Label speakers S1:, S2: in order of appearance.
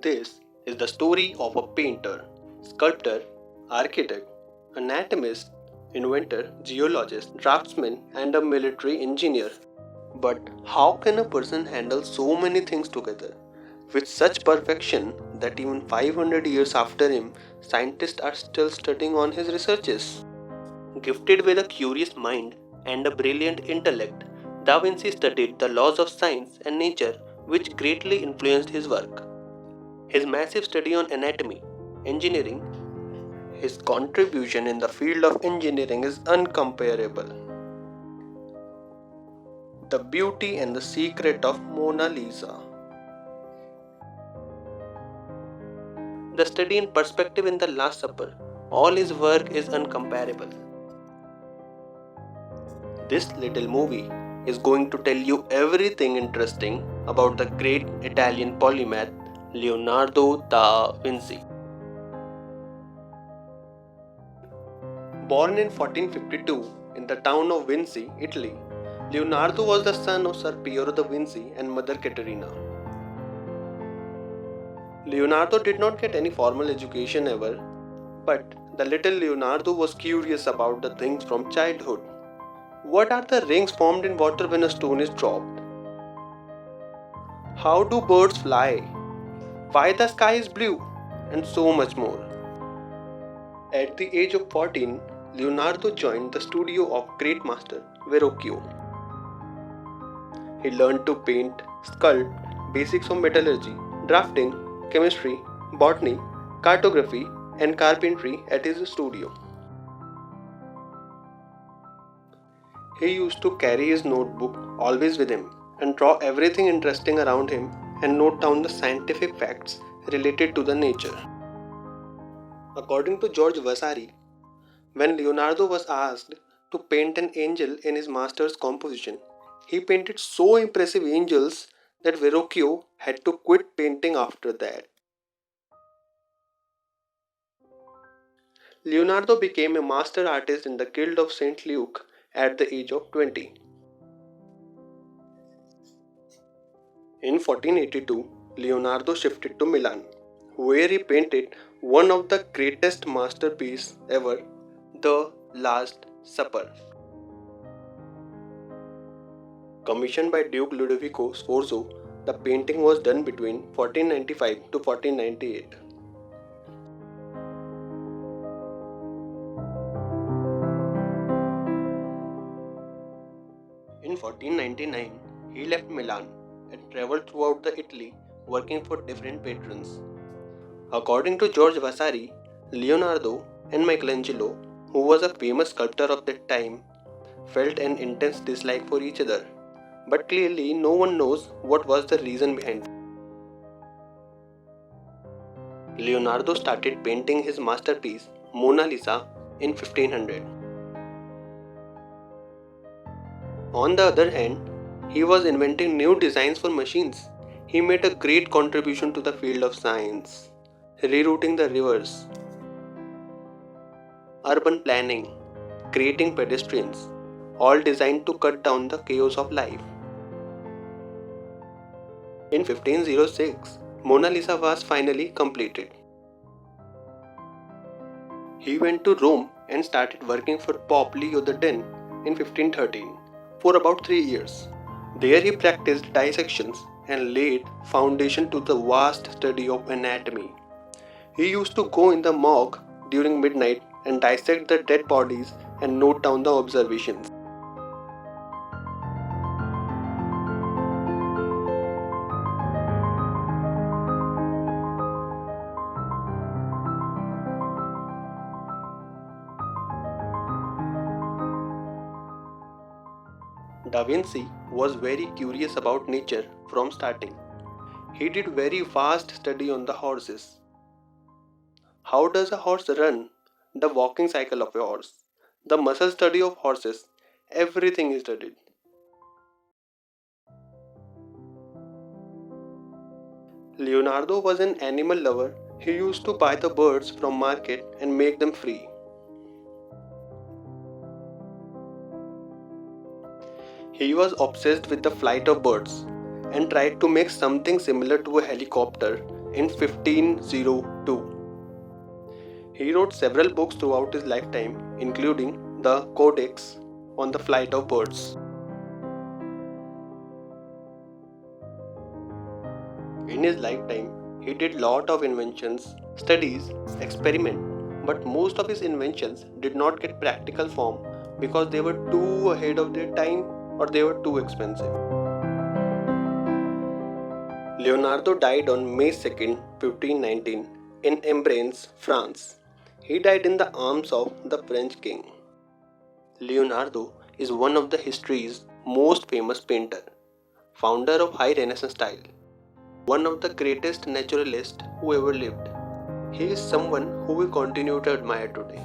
S1: This is the story of a painter, sculptor, architect, anatomist, inventor, geologist, draftsman, and a military engineer. But how can a person handle so many things together with such perfection that even 500 years after him, scientists are still studying on his researches? Gifted with a curious mind and a brilliant intellect, Da Vinci studied the laws of science and nature, which greatly influenced his work. His massive study on anatomy, engineering, his contribution in the field of engineering is uncomparable. The beauty and the secret of Mona Lisa. The study and perspective in the Last Supper. All his work is uncomparable. This little movie is going to tell you everything interesting about the great Italian polymath Leonardo da Vinci. Born in 1452 in the town of Vinci, Italy, Leonardo was the son of Sir Piero da Vinci and Mother Caterina. Leonardo did not get any formal education ever, but the little Leonardo was curious about the things from childhood. What are the rings formed in water when a stone is dropped? How do birds fly? Why the sky is blue? And so much more. At the age of 14, Leonardo joined the studio of great master Verrocchio. He learned to paint, sculpt, basics of metallurgy, drafting, chemistry, botany, cartography, and carpentry at his studio. He used to carry his notebook always with him and draw everything interesting around him and note down the scientific facts related to the nature. According to George Vasari, when Leonardo was asked to paint an angel in his master's composition, he painted so impressive angels that Verrocchio had to quit painting after that. Leonardo became a master artist in the Guild of St. Luke at the age of 20. In 1482, Leonardo shifted to Milan, where he painted one of the greatest masterpieces ever, The Last Supper. Commissioned by Duke Ludovico Sforza, the painting was done between 1495 to 1498. In 1499, he left Milan and traveled throughout the Italy working for different patrons. According to George Vasari, Leonardo and Michelangelo, who was a famous sculptor of that time, felt an intense dislike for each other, but clearly no one knows what was the reason behind it. Leonardo started painting his masterpiece Mona Lisa in 1500. On the other hand, he was inventing new designs for machines. He made a great contribution to the field of science, rerouting the rivers, urban planning, creating pedestrians, all designed to cut down the chaos of life. In 1506, Mona Lisa was finally completed. He went to Rome and started working for Pope Leo X in 1513 for about 3 years. There he practiced dissections and laid foundation to the vast study of anatomy. He used to go in the morgue during midnight and dissect the dead bodies and note down the observations. Da Vinci was very curious about nature from starting. He did very vast study on the horses. How does a horse run? The walking cycle of a horse, the muscle study of horses, everything is studied. Leonardo was an animal lover. He used to buy the birds from market and make them free. He was obsessed with the flight of birds and tried to make something similar to a helicopter in 1502. He wrote several books throughout his lifetime, including the Codex on the Flight of Birds. In his lifetime, he did lot of inventions, studies, experiment, but most of his inventions did not get practical form because they were too ahead of their time or they were too expensive. Leonardo died on May 2, 1519 in Embrun, France. He died in the arms of the French king. Leonardo is one of the history's most famous painter, founder of High Renaissance style, one of the greatest naturalists who ever lived. He is someone who we continue to admire today.